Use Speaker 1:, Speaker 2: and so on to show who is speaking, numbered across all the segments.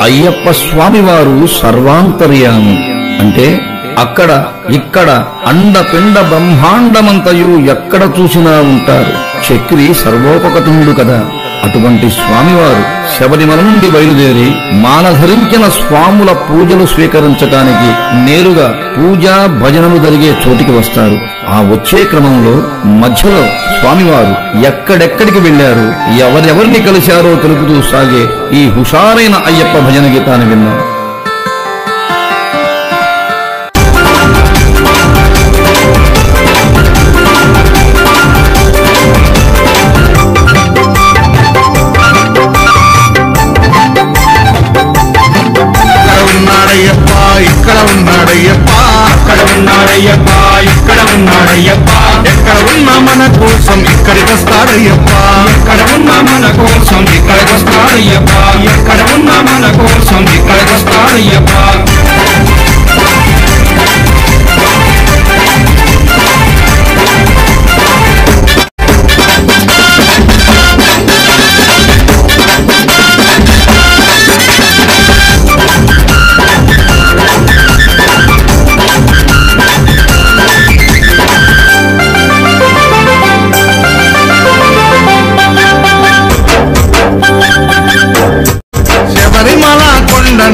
Speaker 1: అయ్యప్ప స్వామివారు సర్వాంతర్యామి అంటే అక్కడ ఇక్కడ అండపిండ బ్రహ్మాండమంతయు ఎక్కడ చూసినా ఉంటారు. చక్రి సర్వోపకతుండు కదా. అటువంటి స్వామివారు శబరిమల నుండి బయలుదేరి మాలధరించిన స్వాముల పూజలు స్వీకరించటానికి నేరుగా పూజా భజనలు జరిగే చోటికి వస్తారు. ఆ వచ్చే క్రమంలో మధ్యలో స్వామివారు ఎక్కడెక్కడికి వెళ్లారు, ఎవరెవరిని కలిశారో తెలుపుతూ సాగే ఈ హుషారైన అయ్యప్ప భజన గీతాన్ని విన్నాం.
Speaker 2: ఇక్కడ ఉన్నాడయ్యప్ప, అక్కడ ఉన్నాడయ్యప్ప, ఇక్కడ ఉన్నాడయ్యప్ప. ఎక్కడ ఉన్నా మన కోసం ఇక్కడికి వస్తాడయ్యప్ప, ఎక్కడ ఉన్నా మన కోసం ఇక్కడికి వస్తాడయ్యప్ప, ఎక్కడ ఉన్నా మన కోసం ఇక్కడికి వస్తాడయ్యప్ప.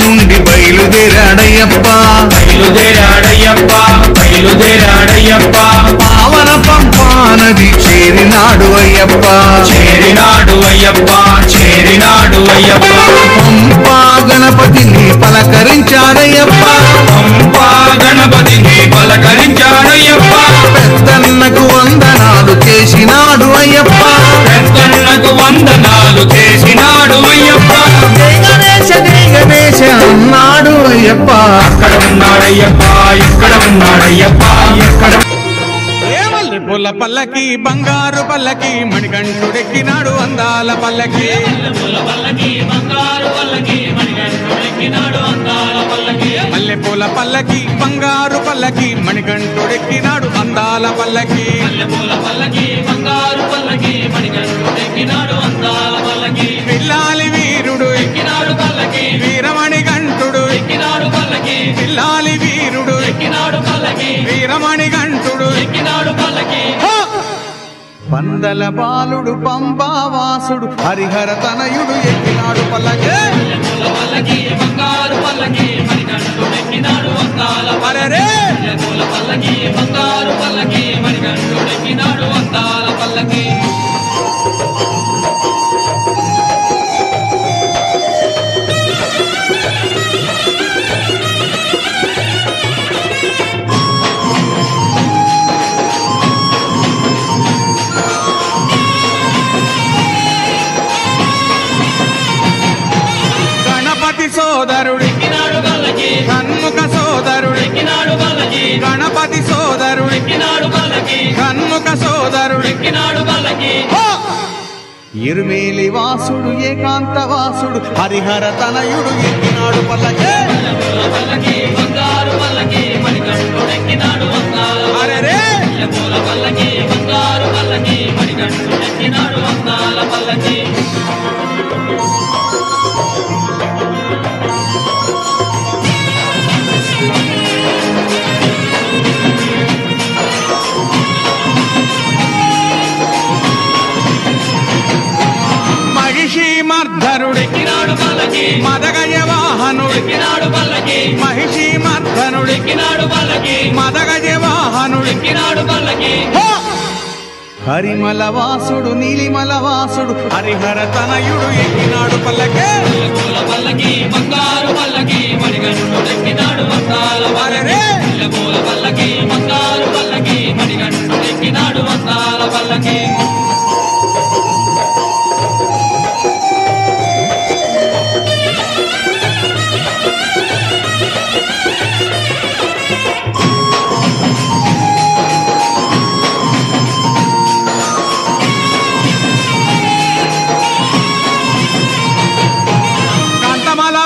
Speaker 2: నుండి బయలుదేరాడయ్యప్ప, బయలుదేరాడయ్యప్ప, బయలుదేరాడయ్యప్ప. పావన పంపా నది చేరినాడు అయ్యప్ప, చేరినాడు అయ్యప్ప, చేరినాడు అయ్యప్ప. పంపా గణపతిని పలకరించాడయ్యప్ప, పంపా గణపతిని పలకరించాడయ్యప్ప. పెద్దన్నకు వందనాలు చేసినాడు అయ్యప్ప, పెద్దన్నకు వందనాలు చేసినాడు అయ్యప్ప. గణేశ అన్నాడు అయ్యప్ప, అక్కడ ఉన్నాడయ్యప్ప, ఇక్కడ ఉన్నాడయ్యప్ప, ఎక్కడ. పూల పల్లకి బంగారు పల్లకి మణికంఠుడెక్కినాడు అందాల పల్లకి, మల్లె పూల పల్లకి బంగారు పల్లకి మణికంఠుడెక్కినాడు అందాల పల్లకి, పిల్లాలి వీరుడు ఎక్కినాడు పల్లకి, వీరమణి కంఠుడు ఎక్కినాడు పల్లకి, పిల్లాలి వీరుడు ఎక్కినాడు పల్లకి, వీరమణి కంఠుడు ఎక్కినాడు పల్లకి. పందల బాలుడు పంబావాసుడు హరిహర తనయుడు ఎక్కినాడు పల్లకి, బంగారు పల్లకి మణికంఠుడు ఎక్కినాడు అందాల పల్లకి, బంగారు పల్లకి మణికంఠుడు ఎక్కినాడు అందాల పల్లకి. సోదరుడు ఎక్కినాడు పల్లకి, షణ్ముఖ సోదరుడు ఎక్కినాడు పల్లకి, గణపతి సోదరుడు ఎక్కినాడు పల్లకి, షణ్ముఖ సోదరుడు ఎక్కినాడు పల్లకి. ఇరుమేలి వాసుడు ఏకాంత వాసుడు హరిహర తనయుడు ఎక్కినాడు పల్లకి, బంగారు పల్లకి మణికంఠుడు ఎక్కినాడు అందాల పల్లకి, బంగారు పల్లకి మణికంఠుడు ఎక్కినాడు అందాల పల్లకి. మర్ధనుడు ఎక్కినాడు పల్లకి, మదగజ వాహనుడు ఎక్కినాడు పల్లకి, మహిషి మర్ధనుడు ఎక్కినాడు పల్లకి, మదగజ వాహనుడు ఎక్కినాడు పల్లకి. హరిమల వాసుడు నీలిమల వాసుడు హరిహర తనయుడు ఎక్కినాడు పల్లకి, పల్లకి బంగారు పల్లకి మణికంఠుడు ఎక్కినాడు అందాల పల్లకి, బంగారు పల్లకి మణికంఠుడు ఎక్కినాడు అందాల పల్లకి.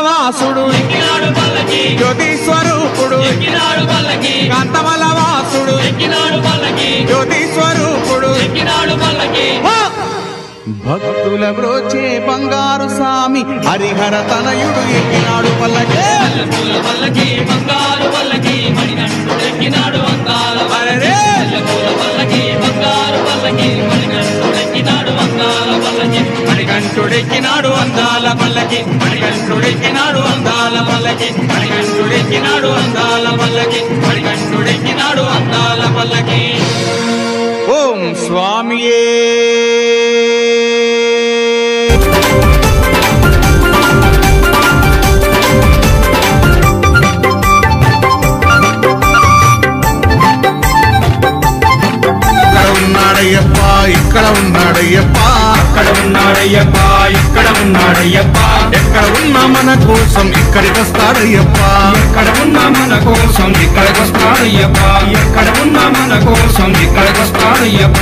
Speaker 2: వాసుడు ఎక్కినాడు పల్లకి, జ్యోతి స్వరూపుడు ఎక్కినాడు పల్లకి, కాంతమల వాసుడు ఎక్కినాడు పల్లకి, జ్యోతి
Speaker 3: భక్తుల బ్రోచే బంగారు స్వామి హరిహర తనయుడు ఎక్కినాడు పల్లకే
Speaker 4: పల్లకి బంగారు పల్లకి మణికంఠుడెక్కినాడు అందాల
Speaker 3: అరెరే!
Speaker 4: పల్లకి బంగారు పల్లకి మణికంఠుడెక్కినాడు అందాల పల్లకి
Speaker 3: మణికంఠుడెక్కినాడు అందాల పల్లకి మణికంఠుడెక్కినాడు అందాల పల్లకి మణికంఠుడెక్కినాడు అందాల పల్లకి మణికంఠుడెక్కినాడు అందాల పల్లకి ఓం స్వామియే ఇక్కడ ఉన్నాడయ్యప్ప
Speaker 2: అక్కడ ఉన్నాడయ్యప్ప ఇక్కడ ఉన్నాడయ్యప్ప
Speaker 3: ఎక్కడ ఉన్నా మన కోసం ఇక్కడికి వస్తాడయ్యప్ప
Speaker 2: ఎక్కడ ఉన్నా మన కోసం ఇక్కడికి వస్తాడయ్యప్ప ఎక్కడ ఉన్నా మన కోసం ఇక్కడికి వస్తాడయ్యప్ప